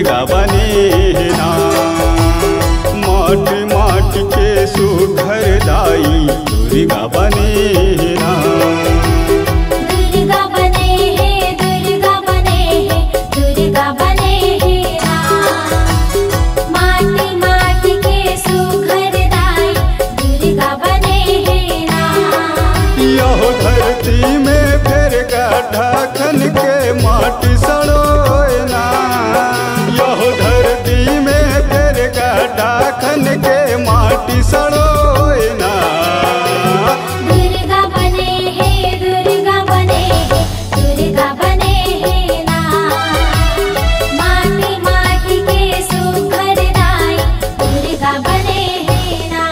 दुर्गा बने ना। माटी माटी के सुघर दाई दुर्गा बने ना। दुर्गा बने है, दुर्गा बने है, दुर्गा बने है ना। माटी माटी के सुघर दाई दुर्गा बने है ना। यहो धरती में फिर गड्ढा खन के माटी सड़ोए ना। यहो धरती में फिर गड्ढा खन के माटी सड़ोए ना। दुर्गा बने है, दुर्गा बने है, दुर्गा बने है ना। माटी माटी के सुघर दाई दुर्गा बने है ना।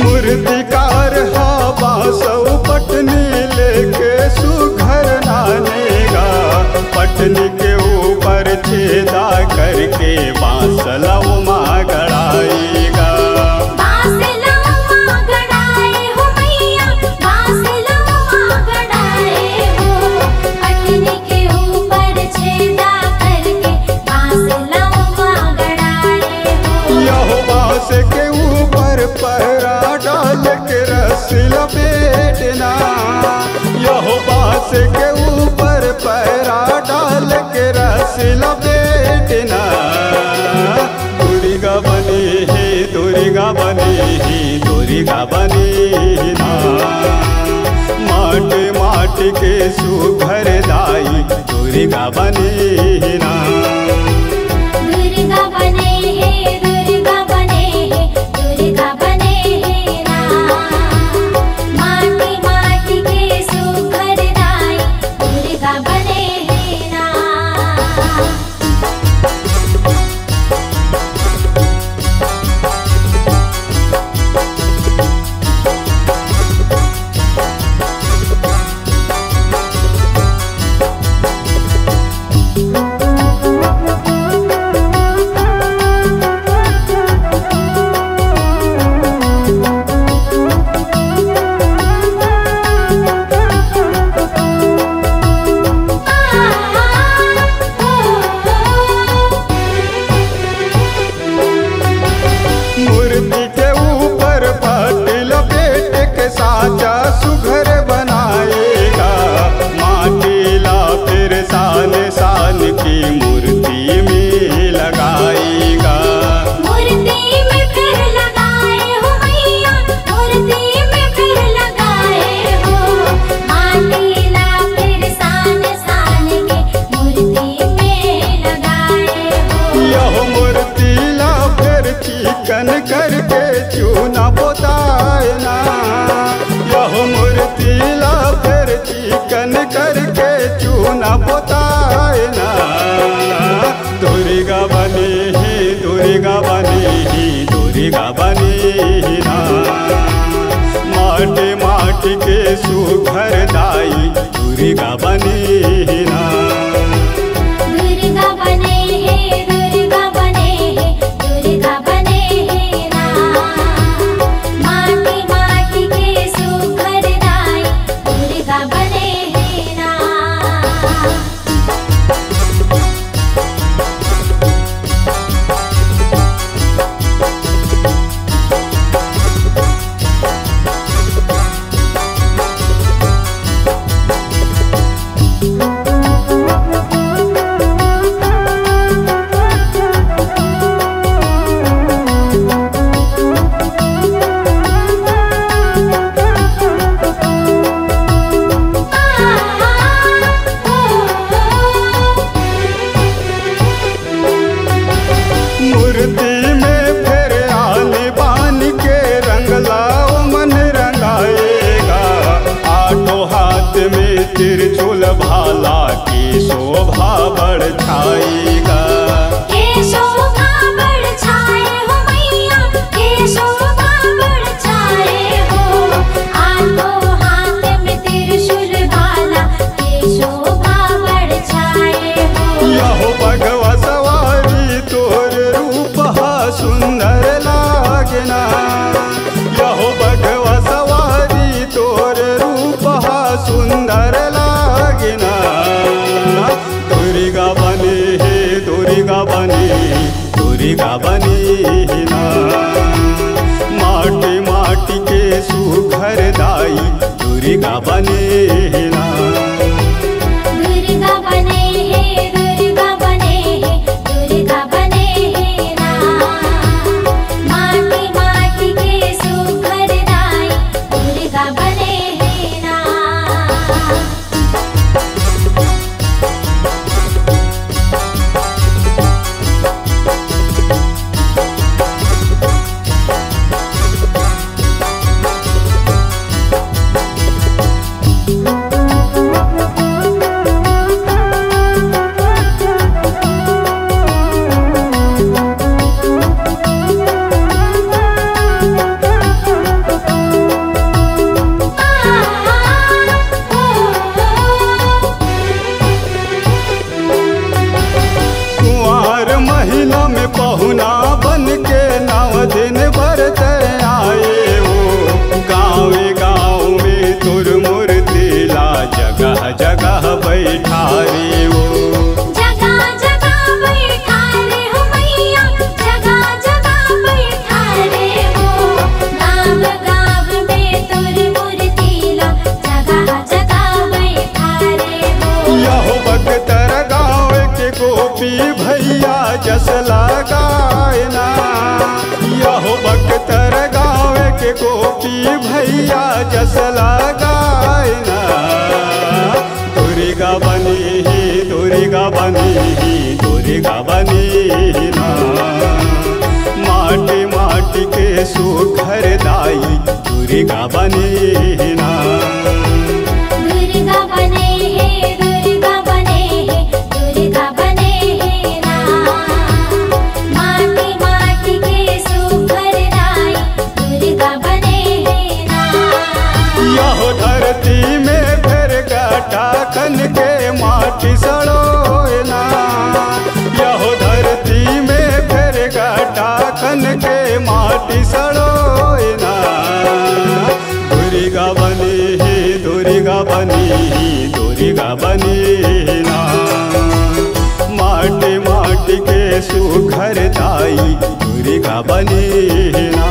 मूर्तिकार हवा सौ पटनी लेके सुघर नानेगा। पटनी के ऊपर छेदा करके बांस लौमा गड़ाएगा। बांस लौमा गड़ाए हो मैया, बांस लौमा गड़ाए हो। पटनी के ऊपर छेदा करके बांस लौमा गड़ाए हो। यहो बांस के ऊपर पहरा डाल के रस्सी लपेटना। यहो बांस के ऊपर पहरा डाल के रस्सी लपेटना। दुर्गा बने है, दुर्गा बने है, दुर्गा बने ना। माटी माटी के सुघर दाई दुर्गा बने ना। दुर्गा बने है, दुर्गा बने है, दुर्गा बने है ना। माटी माटी के सुघर दाई दुर्गा बने है ना। मूर्ति के ऊपर पट लपेट के साचा सुघर बनाएगा। माटी ला फिर सान सान की मूर्ति में लगाएगा। मूर्ति में फिर लगाए हो मैया, मूर्ति में फिर लगाए हो। माटी ला फिर सान सान के मूर्ति में लगाए हो। यह मूर्ति ला फिर चिकन करके चूना पोताए ना। यह मूर्ति ला फिर चिकन करके चूना पोताए ना। दुर्गा बने है, दुर्गा बने है, दुर्गा बने ना। माटी माटी के सुघर दाई दुर्गा बने ना। दुर्गा बने है, दुर्गा बने है, दुर्गा बने है ना। माटी माटी के सुघर दाई दुर्गा बने है ना। में त्रिशूल भाला की शोभा बढ़ छाएगा। के शोभा बढ़ छाए हो मैया, के शोभा बढ़ छाए हो। हाथों हाथ में त्रिशूल भाला के शोभा बढ़ छाए हो। यहो भगवा सवारी तोर रूप हा सुंदर लागना। यहो भगवा सवारी तोर रूप हा सुंदर लागना। दुर्गा बने हे दुर्गा बने दुर्गा बने ना। माटी माटी के सुघर दाई दुर्गा बने ना। दुर्गा बने हे दुर्गा बने हे दुर्गा बने हे ना। माटी माटी के सुघर दाई दुर्गा बने हे ना। कुंवार महीना में पहुना बन के 9 दिन बरत आए हो। गाँव गाँव में तुर मूर्ति ला जगह जगह बैठा रे हो। जगह जगह बैठा रे हो मैया, जगह जगह बैठा रे हो। गाँव गाँव में तुर मूर्ति ला जगह जगह बैठा रे हो। यहो बख्तर गाँव के गोपी भैया जस लगायना। यहो बख्तर गाँव के गोपी भैया जस लगायना। दुर्गा बनी ही दुर्गा बनी ही दुर्गा बनी ना। माटी माटी के सुघर दाई दुर्गा बनी ना। दुर्गा बने हे दुर्गा बने हे दुर्गा बने हे ना। माटी माटी के सुघर दाई दुर्गा बने हे ना। यहो धरती में फिर गाटा खन के माटी सड़ोना। यहो धरती में फिर गाटा खन के माटी सड़ोना। दुर्गा बनी ही दुर्गा बनी ही दुर्गा बनी ना। माटी माटी के सुघर दाई दुर्गा बनी ना।